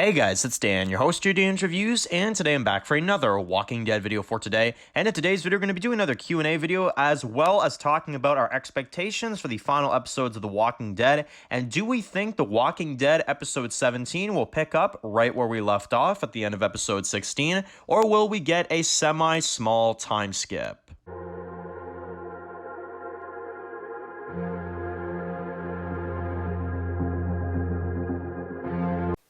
Hey guys, it's Dan, your host of Dan's Reviews, and today I'm back for another Walking Dead video for today. And in today's video, we're going to be doing another Q&A video, as well as talking about our expectations for the final episodes of The Walking Dead. And do we think The Walking Dead episode 17 will pick up right where we left off at the end of episode 16, or will we get a semi-small time skip?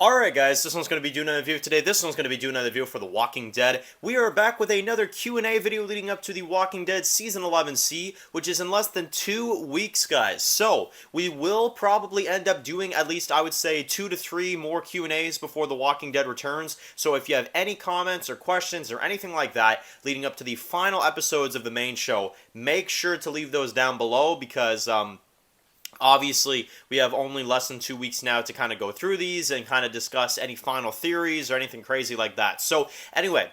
Alright guys, this one's going to be doing another video today. This one's going to be doing another video for The Walking Dead. We are back with another Q&A video leading up to The Walking Dead Season 11C, which is in less than 2 weeks, guys. So, we will probably end up doing at least, I would say, 2 to 3 more Q&As before The Walking Dead returns. So if you have any comments or questions or anything like that leading up to the final episodes of the main show, make sure to leave those down below because, obviously, we have only less than 2 weeks now to kind of go through these and kind of discuss any final theories or anything crazy like that. So, anyway,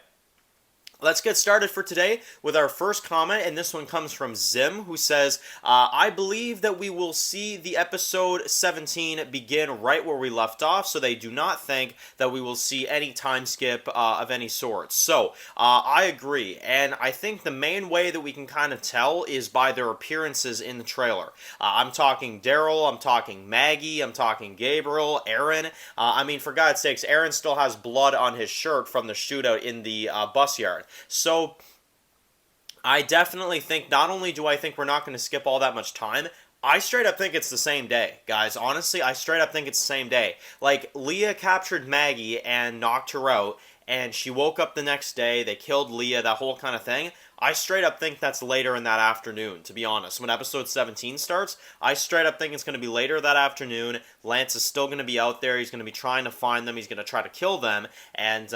let's get started for today with our first comment, and this one comes from Zim, who says, I believe that we will see the episode 17 begin right where we left off, so they do not think that we will see any time skip of any sort. So, I agree, and I think the main way that we can kind of tell is by their appearances in the trailer. I'm talking Daryl, I'm talking Maggie, I'm talking Gabriel, Aaron. I mean, for God's sakes, Aaron still has blood on his shirt from the shootout in the bus yard. So, I definitely think, not only do I think we're not going to skip all that much time, I straight up think it's the same day, guys. Honestly, I straight up think it's the same day. Like, Leah captured Maggie and knocked her out, and she woke up the next day, they killed Leah, that whole kind of thing. I straight up think that's later in that afternoon, to be honest. When episode 17 starts, I straight up think it's going to be later that afternoon. Lance is still going to be out there, he's going to be trying to find them, he's going to try to kill them, and,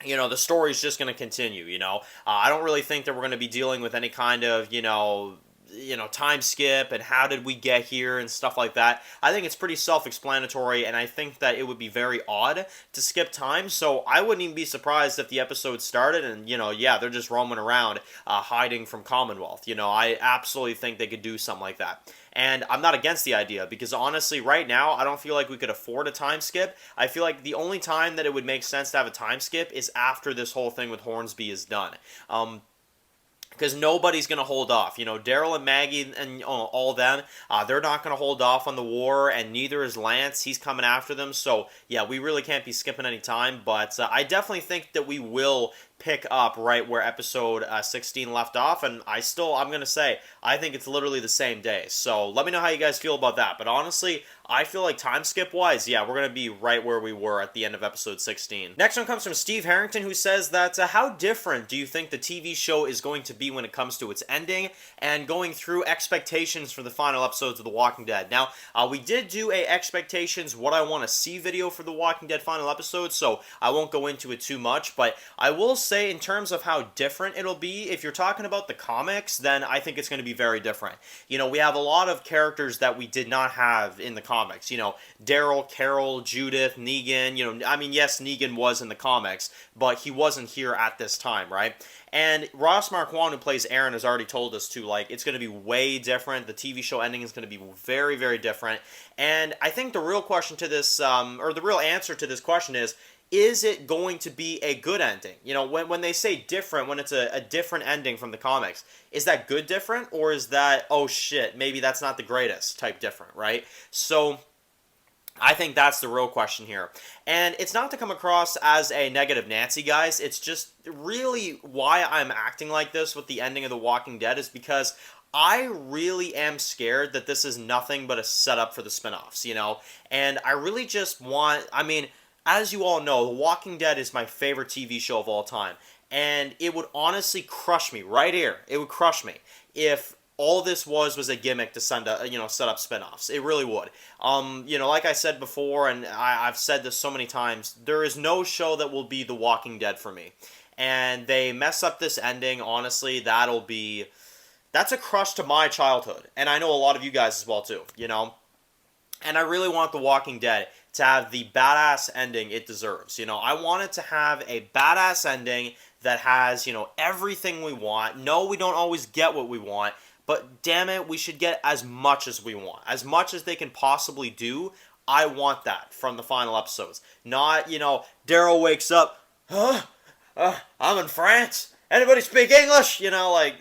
you know, the story's just going to continue, you know. I don't really think that we're going to be dealing with any kind of, you know, time skip and how did we get here and stuff like that. I think it's pretty self-explanatory, and I think that it would be very odd to skip time, so I wouldn't even be surprised if the episode started and, you know, yeah, they're just roaming around hiding from Commonwealth. You know, I absolutely think they could do something like that. And I'm not against the idea, because honestly, right now, I don't feel like we could afford a time skip. I feel like the only time that it would make sense to have a time skip is after this whole thing with Hornsby is done. Because nobody's going to hold off. You know, Daryl and Maggie and all them, they're not going to hold off on the war, and neither is Lance. He's coming after them. So, yeah, we really can't be skipping any time. But I definitely think that we will pick up right where episode 16 left off, and I'm going to say, I think it's literally the same day. So let me know how you guys feel about that. But honestly, I feel like time skip wise, yeah, we're going to be right where we were at the end of episode 16. Next one comes from Steve Harrington, who says that how different do you think the TV show is going to be when it comes to its ending, and going through expectations for the final episodes of The Walking Dead. Now, we did do a expectations what I want to see video for The Walking Dead final episode, so I won't go into it too much, but I will say in terms of how different it'll be, if you're talking about the comics, then I think it's going to be very different. You know, we have a lot of characters that we did not have in the comics. You know, Daryl, Carol, Judith, Negan, you know, I mean, yes, Negan was in the comics, but he wasn't here at this time, right? And Ross Marquand, who plays Aaron, has already told us to, like, it's going to be way different. The TV show ending is going to be very, very different. And I think the real question to this, or the real answer to this question is it going to be a good ending? You know, when they say different, when it's a different ending from the comics, is that good different, or is that, oh shit, maybe that's not the greatest type different, right? So I think that's the real question here. And it's not to come across as a negative Nancy, guys. It's just really why I'm acting like this with the ending of The Walking Dead is because I really am scared that this is nothing but a setup for the spinoffs, you know? And I really just want, I mean, as you all know, The Walking Dead is my favorite TV show of all time. And it would honestly crush me right here. It would crush me if all this was a gimmick to set up spinoffs. It really would. You know, like I said before, and I've said this so many times, there is no show that will be The Walking Dead for me. And they mess up this ending, honestly, that's a crush to my childhood. And I know a lot of you guys as well too, you know? And I really want The Walking Dead to have the badass ending it deserves. You know, I want it to have a badass ending that has, you know, everything we want. No, we don't always get what we want, but damn it, we should get as much as we want. As much as they can possibly do, I want that from the final episodes. Not, Daryl wakes up, huh? I'm in France. Anybody speak English? I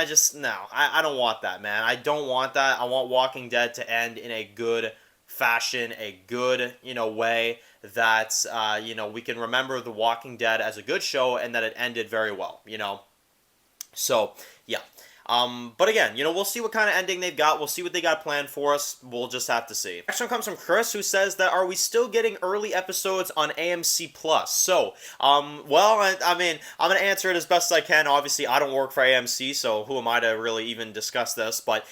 just, no. I don't want that, man. I don't want that. I want Walking Dead to end in a good fashion, a good, way that, we can remember The Walking Dead as a good show and that it ended very well. So, yeah. But again, we'll see what kind of ending they've got. We'll see what they got planned for us. We'll just have to see. Next one comes from Chris, who says that, are we still getting early episodes on AMC Plus? So, well, I mean, I'm going to answer it as best as I can. Obviously, I don't work for AMC, so who am I to really even discuss this? But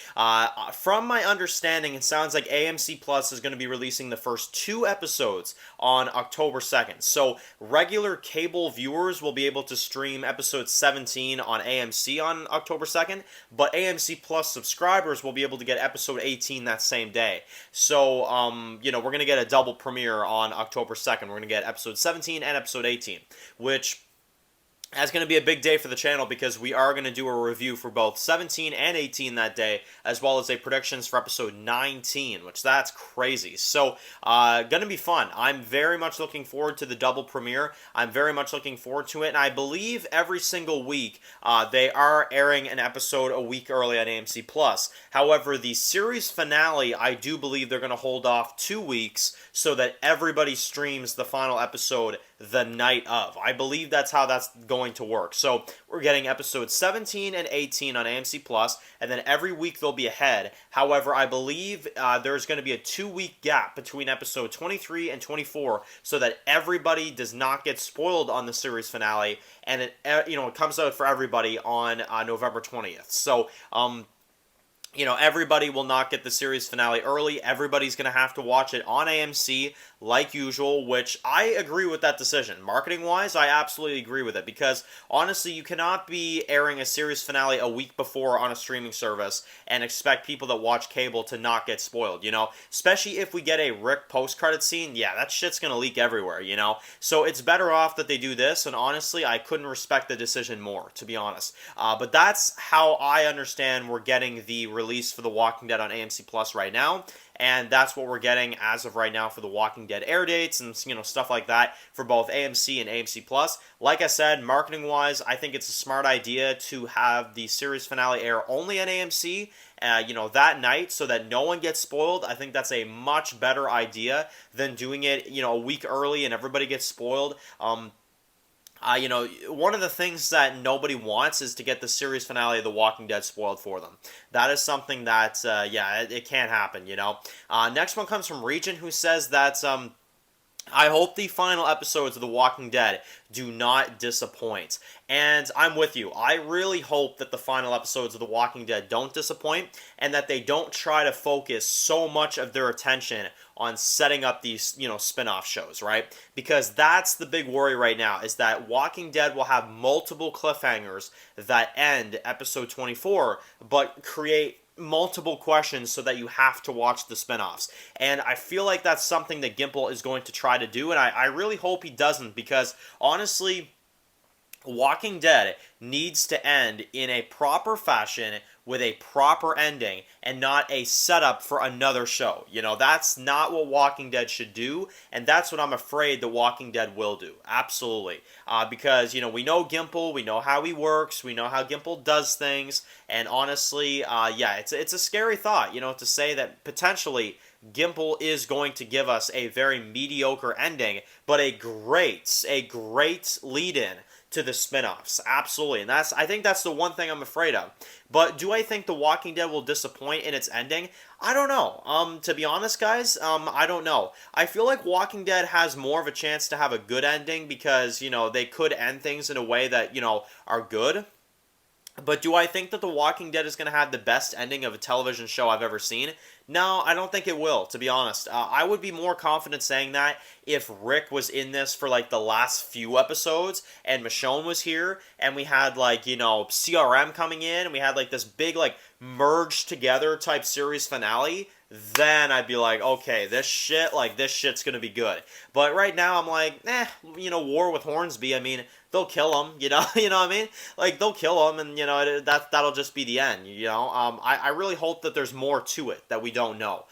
from my understanding, it sounds like AMC Plus is going to be releasing the first 2 episodes on October 2nd. So, regular cable viewers will be able to stream episode 17 on AMC on October 2nd. But AMC Plus subscribers will be able to get episode 18 that same day. So, we're going to get a double premiere on October 2nd. We're going to get episode 17 and episode 18, which that's going to be a big day for the channel because we are going to do a review for both 17 and 18 that day, as well as a predictions for episode 19, which that's crazy. So, going to be fun. I'm very much looking forward to the double premiere. I'm very much looking forward to it, and I believe every single week they are airing an episode a week early on AMC Plus. However, the series finale, I do believe they're going to hold off 2 weeks so that everybody streams the final episode the night of. I believe that's how that's going to work. So we're getting episodes 17 and 18 on AMC Plus, and then every week they'll be ahead. However, I believe there's going to be a 2-week gap between episode 23 and 24 so that everybody does not get spoiled on the series finale, and it comes out for everybody on November 20th. So, everybody will not get the series finale early. Everybody's going to have to watch it on AMC like usual, which I agree with that decision. Marketing-wise, I absolutely agree with it because, honestly, you cannot be airing a series finale a week before on a streaming service and expect people that watch cable to not get spoiled, Especially if we get a Rick post-credit scene, yeah, that shit's going to leak everywhere, So it's better off that they do this, and honestly, I couldn't respect the decision more, to be honest. But that's how I understand we're getting the release for The Walking Dead on AMC Plus right now. And that's what we're getting as of right now for The Walking Dead air dates and, stuff like that for both AMC and AMC Plus. Like I said, marketing-wise, I think it's a smart idea to have the series finale air only on AMC, that night so that no one gets spoiled. I think that's a much better idea than doing it, a week early and everybody gets spoiled. One of the things that nobody wants is to get the series finale of The Walking Dead spoiled for them. That is something that, it can't happen, Next one comes from Region, who says that, I hope the final episodes of The Walking Dead do not disappoint. And I'm with you. I really hope that the final episodes of The Walking Dead don't disappoint and that they don't try to focus so much of their attention on setting up these, spin-off shows, right? Because that's the big worry right now, is that Walking Dead will have multiple cliffhangers that end episode 24, but create multiple questions so that you have to watch the spin-offs. And I feel like that's something that Gimple is going to try to do, and I really hope he doesn't, because honestly, Walking Dead needs to end in a proper fashion with a proper ending and not a setup for another show. That's not what Walking Dead should do, and that's what I'm afraid The Walking Dead will do. Absolutely. Because, we know Gimple, we know how he works, we know how Gimple does things, and honestly, it's a scary thought, to say that potentially Gimple is going to give us a very mediocre ending, but a great lead-in to the spin-offs. Absolutely. And I think that's the one thing I'm afraid of. But do I think The Walking Dead will disappoint in its ending? I don't know. To be honest, guys, I don't know. I feel like Walking Dead has more of a chance to have a good ending because, they could end things in a way that, are good. But do I think that The Walking Dead is going to have the best ending of a television show I've ever seen? No, I don't think it will, to be honest. I would be more confident saying that if Rick was in this for, the last few episodes, and Michonne was here, and we had, CRM coming in, and we had, this big, merged together type series finale, then I'd be like, okay, this shit's gonna be good. But right now, I'm like, War with Hornsby, I mean, they'll kill him, you know what I mean? They'll kill him, and, that'll just be the end, I really hope that there's more to it that we don't know.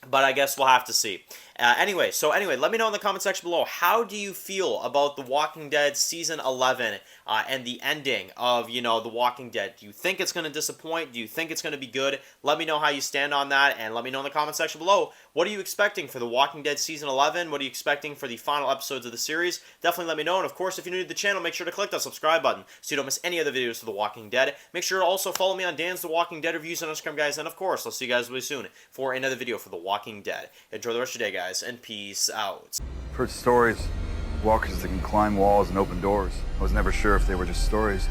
but I guess we'll have to see. Anyway, let me know in the comment section below, how do you feel about The Walking Dead Season 11 and the ending of, The Walking Dead? Do you think it's going to disappoint? Do you think it's going to be good? Let me know how you stand on that, and let me know in the comment section below, what are you expecting for The Walking Dead Season 11? What are you expecting for the final episodes of the series? Definitely let me know, and of course, if you're new to the channel, make sure to click that subscribe button so you don't miss any other videos for The Walking Dead. Make sure to also follow me on Dan's The Walking Dead reviews on Instagram, guys, and of course, I'll see you guys really soon for another video for The Walking Dead. Enjoy the rest of your day, guys, and peace out. I've heard stories, walkers that can climb walls and open doors. I was never sure if they were just stories.